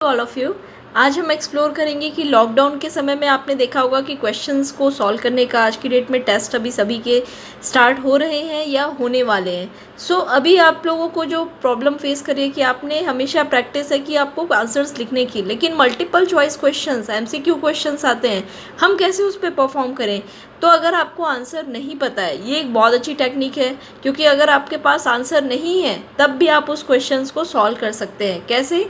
All of you. आज हम explore करेंगे कि लॉकडाउन के समय में आपने देखा होगा कि क्वेश्चंस को सॉल्व करने का आज की डेट में टेस्ट अभी सभी के स्टार्ट हो रहे हैं या होने वाले हैं। अभी आप लोगों को जो प्रॉब्लम फेस करिए कि आपने हमेशा प्रैक्टिस है कि आपको आंसर्स लिखने की, लेकिन multiple choice questions MCQ questions आते हैं, हम कैसे उस पर परफॉर्म करें। तो अगर आपको आंसर नहीं पता है, ये एक बहुत अच्छी टेक्निक है, क्योंकि अगर आपके पास आंसर नहीं है तब भी आप उस क्वेश्चंस को सॉल्व कर सकते हैं। कैसे?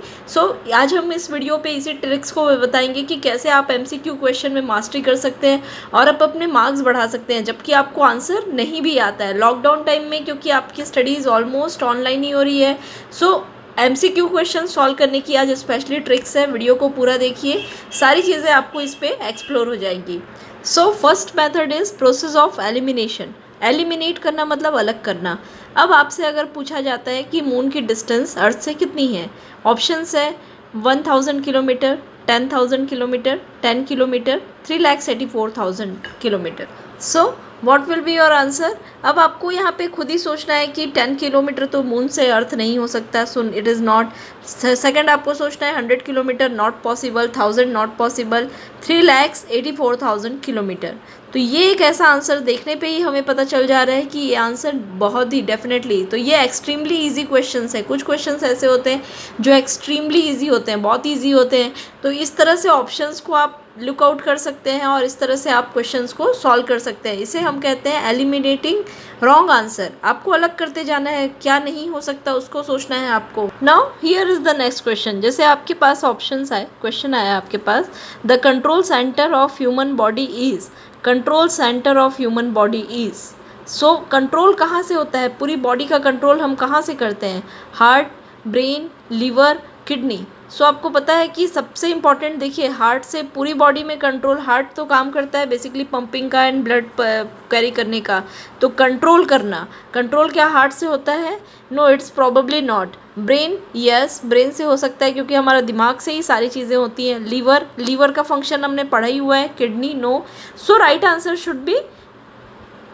आज हम इस वीडियो पे इसी ट्रिक्स को बताएंगे कि कैसे आप एमसीक्यू क्वेश्चन में मास्टरी कर सकते हैं और आप अपने मार्क्स बढ़ा सकते हैं जबकि आपको आंसर नहीं भी आता है लॉकडाउन टाइम में, क्योंकि आपकी स्टडीज़ ऑलमोस्ट ऑनलाइन ही हो रही है। एमसीक्यू क्वेश्चन सॉल्व करने की आज स्पेशली ट्रिक्स है। वीडियो को पूरा देखिए, सारी चीज़ें आपको इस पर एक्सप्लोर हो जाएंगी। First method is process of elimination. Eliminate करना मतलब अलग करना। अब आपसे अगर पूछा जाता है कि मून की डिस्टेंस अर्थ से कितनी है, ऑप्शंस है 1000 kilometre, 10,000 kilometre, 10 kilometre, 3,84,000 kilometre. What will be your answer? अब आपको यहाँ पे खुद ही सोचना है कि 10 किलोमीटर तो मून से अर्थ नहीं हो सकता, so it is not. Second आपको सोचना है 100 kilometre not possible, 1000 not possible, 3,84,000 kilometre. तो ये एक ऐसा आंसर देखने पे ही हमें पता चल जा रहा है कि ये आंसर बहुत ही डेफिनेटली, तो ये एक्सट्रीमली इजी क्वेश्चंस है। कुछ क्वेश्चंस ऐसे होते हैं जो एक्सट्रीमली इजी होते हैं, बहुत इजी होते हैं। तो इस तरह से ऑप्शंस को आप लुक आउट कर सकते हैं और इस तरह से आप क्वेश्चंस को सॉल्व कर सकते हैं। इसे हम कहते हैं एलिमिनेटिंग रॉन्ग आंसर। आपको अलग करते जाना है, क्या नहीं हो सकता उसको सोचना है आपको। Now here is the next question. जैसे आपके पास ऑप्शंस आए, क्वेश्चन आया आपके पास, the control centre of human body is, control centre of human body is. Control कहाँ से होता है? पूरी बॉडी का कंट्रोल हम कहाँ से करते हैं? Heart, brain, liver, kidney. आपको पता है कि सबसे इम्पॉर्टेंट देखिए, हार्ट से पूरी बॉडी में कंट्रोल, हार्ट तो काम करता है बेसिकली पंपिंग का एंड ब्लड कैरी करने का। तो कंट्रोल करना, कंट्रोल क्या हार्ट से होता है? No, it's probably not. Brain, yes, brain से हो सकता है क्योंकि हमारा दिमाग से ही सारी चीज़ें होती हैं। लीवर, लीवर का फंक्शन हमने पढ़ा ही हुआ है। Kidney, no. Right answer should be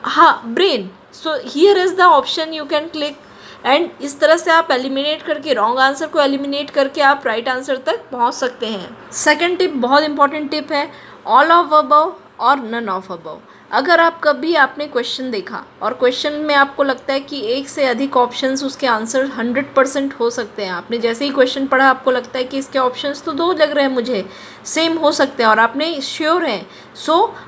हाँ, brain. Here is the option you can click and इस तरह से आप एलिमिनेट करके, रॉन्ग आंसर को एलिमिनेट करके आप राइट आंसर तक पहुंच सकते हैं। सेकंड टिप बहुत इंपॉर्टेंट टिप है, ऑल ऑफ अबव और नन ऑफ अबव। अगर आप कभी आपने क्वेश्चन देखा और क्वेश्चन में आपको लगता है कि एक से अधिक ऑप्शंस उसके आंसर 100% हो सकते हैं, आपने जैसे ही क्वेश्चन पढ़ा आपको लगता है कि इसके ऑप्शंस तो दो लग रहे हैं मुझे, सेम हो सकते हैं और आपने श्योर हैं,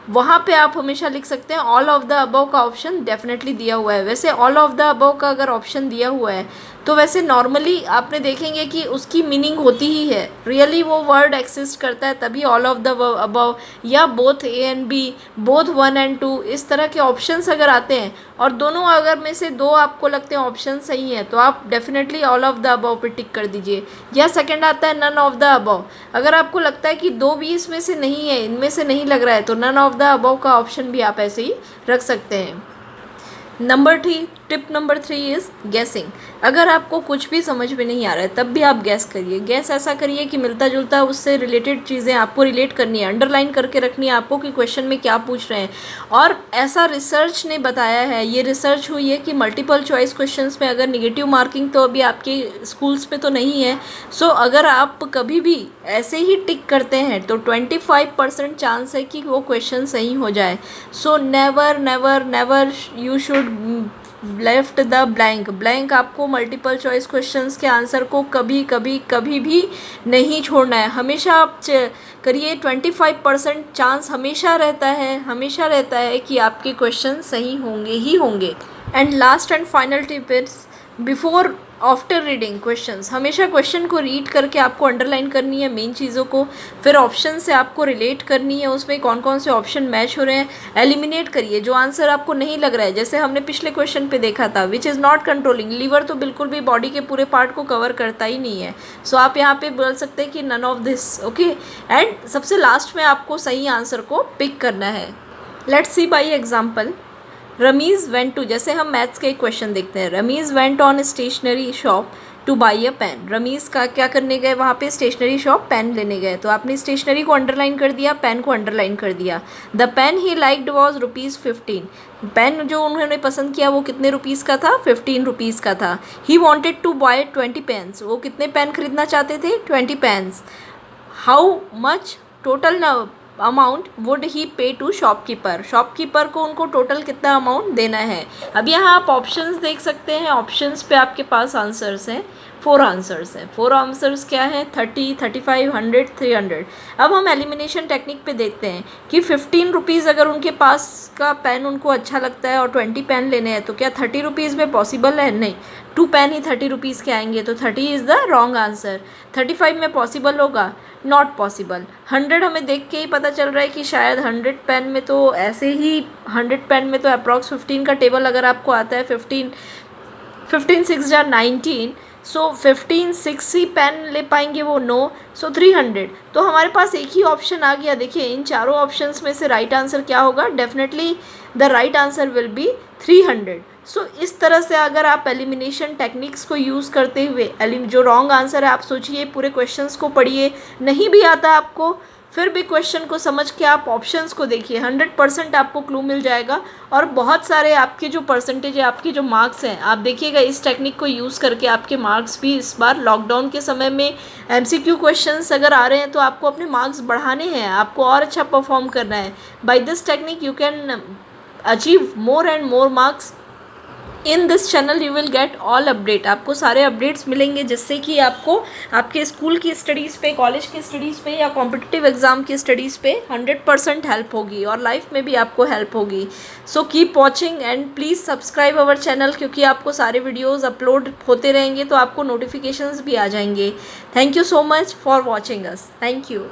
वहाँ पे आप हमेशा लिख सकते हैं ऑल ऑफ द अबव का ऑप्शन डेफिनेटली दिया हुआ है। वैसे ऑल ऑफ द अबव का अगर ऑप्शन दिया हुआ है तो वैसे नॉर्मली आपने देखेंगे कि उसकी मीनिंग होती ही है, रियली वो वर्ड एक्सिस्ट करता है तभी ऑल ऑफ द अबव या both A and B, both 1 and 2, इस तरह के ऑप्शंस अगर आते हैं और दोनों अगर में से दो आपको लगते हैं ऑप्शन सही हैं तो आप definitely all of the above पे टिक कर दीजिए। या सेकंड आता है नन ऑफ द अबव। अगर आपको लगता है कि दो भी इसमें से नहीं है, इनमें से नहीं लग रहा है, तो नन ऑफ द अबव का ऑप्शन भी आप ऐसे ही रख सकते हैं। Tip number 3 is guessing. अगर आपको कुछ भी समझ में नहीं आ रहा है तब भी आप गैस करिए। गैस ऐसा करिए कि मिलता जुलता उससे रिलेटेड चीज़ें आपको रिलेट करनी है, अंडरलाइन करके रखनी है आपको कि क्वेश्चन में क्या पूछ रहे हैं। और ऐसा रिसर्च ने बताया है, ये रिसर्च हुई है कि मल्टीपल चॉइस क्वेश्चंस में अगर निगेटिव मार्किंग तो अभी आपके स्कूल्स पे तो नहीं है, अगर आप कभी भी ऐसे ही टिक करते हैं तो 25% चांस है कि वो क्वेश्चन सही हो जाए। Never never never you should left the blank. आपको मल्टीपल चॉइस क्वेश्चंस के आंसर को कभी भी नहीं छोड़ना है, हमेशा आप करिए। 25% चांस हमेशा रहता है कि आपके क्वेश्चन सही होंगे ही होंगे। And last and final tip is before after reading questions, हमेशा क्वेश्चन को रीड करके आपको अंडरलाइन करनी है मेन चीज़ों को, फिर ऑप्शन से आपको रिलेट करनी है, उसमें कौन कौन से ऑप्शन मैच हो रहे हैं, एलिमिनेट करिए जो आंसर आपको नहीं लग रहा है। जैसे हमने पिछले क्वेश्चन पे देखा था, which is not controlling, liver तो बिल्कुल भी बॉडी के पूरे पार्ट को कवर करता ही नहीं है, आप यहाँ पे बोल सकते हैं कि none of this, okay. And सबसे लास्ट में आपको सही आंसर को पिक करना है। Let's see by example. Rameez went to, जैसे हम मैथ्स के क्वेश्चन देखते हैं, Rameez went on stationery shop to buy a pen. Rameez का क्या करने गए वहाँ पे? स्टेशनरी शॉप पेन लेने गए। तो आपने स्टेशनरी को अंडरलाइन कर दिया, पेन को अंडरलाइन कर दिया। The pen he liked was ₹15। Pen जो उन्होंने पसंद किया वो कितने रुपीज़ का था? 15 रुपीज़ का था। He wanted to buy 20 pens. वो कितने पेन खरीदना चाहते थे? 20 pens. How much total amount would he pay to shopkeeper. Shopkeeper को उनको टोटल कितना अमाउंट देना है। अब यहाँ आप ऑप्शंस देख सकते हैं। ऑप्शंस पे आपके पास आंसर्स हैं, 4 आंसर्स हैं। 4 आंसर्स क्या हैं? 30, 35, 100, 300। अब हम एलिमिनेशन टेक्निक पे देखते हैं कि 15 रुपीज़ अगर उनके पास का पेन उनको अच्छा लगता है और 20 पेन लेने हैं तो क्या 30 रुपीज़ में पॉसिबल है? नहीं, 2 पेन ही 30 रुपीज़ के आएंगे, तो 30 इज़ द रॉन्ग आंसर। 35 में पॉसिबल होगा? Not possible. 100 हमें देख के ही पता चल रहा है कि शायद 100 पेन में तो ऐसे ही 100 पेन में तो अप्रॉक्स 15 का टेबल अगर आपको आता है, 15 6 जा 19, सो 15 6 ही पेन ले पाएंगे वो? नो। सो 300। तो हमारे पास एक ही ऑप्शन आ गया। देखिए इन चारों ऑप्शंस में से राइट आंसर क्या होगा? Definitely the right answer will be 300। सो इस तरह से अगर आप एलिमिनेशन टेक्निक्स को यूज़ करते हुए जो रॉन्ग आंसर है आप सोचिए, पूरे क्वेश्चंस को पढ़िए, नहीं भी आता आपको फिर भी क्वेश्चन को समझ के आप ऑप्शंस को देखिए, 100% आपको क्लू मिल जाएगा। और बहुत सारे आपके जो परसेंटेज है, आपके जो मार्क्स हैं, आप देखिएगा इस टेक्निक को यूज़ करके आपके मार्क्स भी इस बार लॉकडाउन के समय में MCQ क्वेश्चंस अगर आ रहे हैं तो आपको अपने मार्क्स बढ़ाने हैं, आपको और अच्छा परफॉर्म करना है। By this technique you can achieve more and more marks. In this channel you will get all update. आपको सारे अपडेट्स मिलेंगे जिससे कि आपको आपके स्कूल की स्टडीज़ पे, कॉलेज की स्टडीज़ पे या कॉम्पिटिटिव एग्ज़ाम की स्टडीज़ पे 100% हेल्प होगी और लाइफ में भी आपको हेल्प होगी। So keep watching and please subscribe our channel, क्योंकि आपको सारे वीडियोज़ अपलोड होते रहेंगे तो आपको नोटिफिकेशंस भी आ जाएंगे। Thank you so much for watching us. Thank you.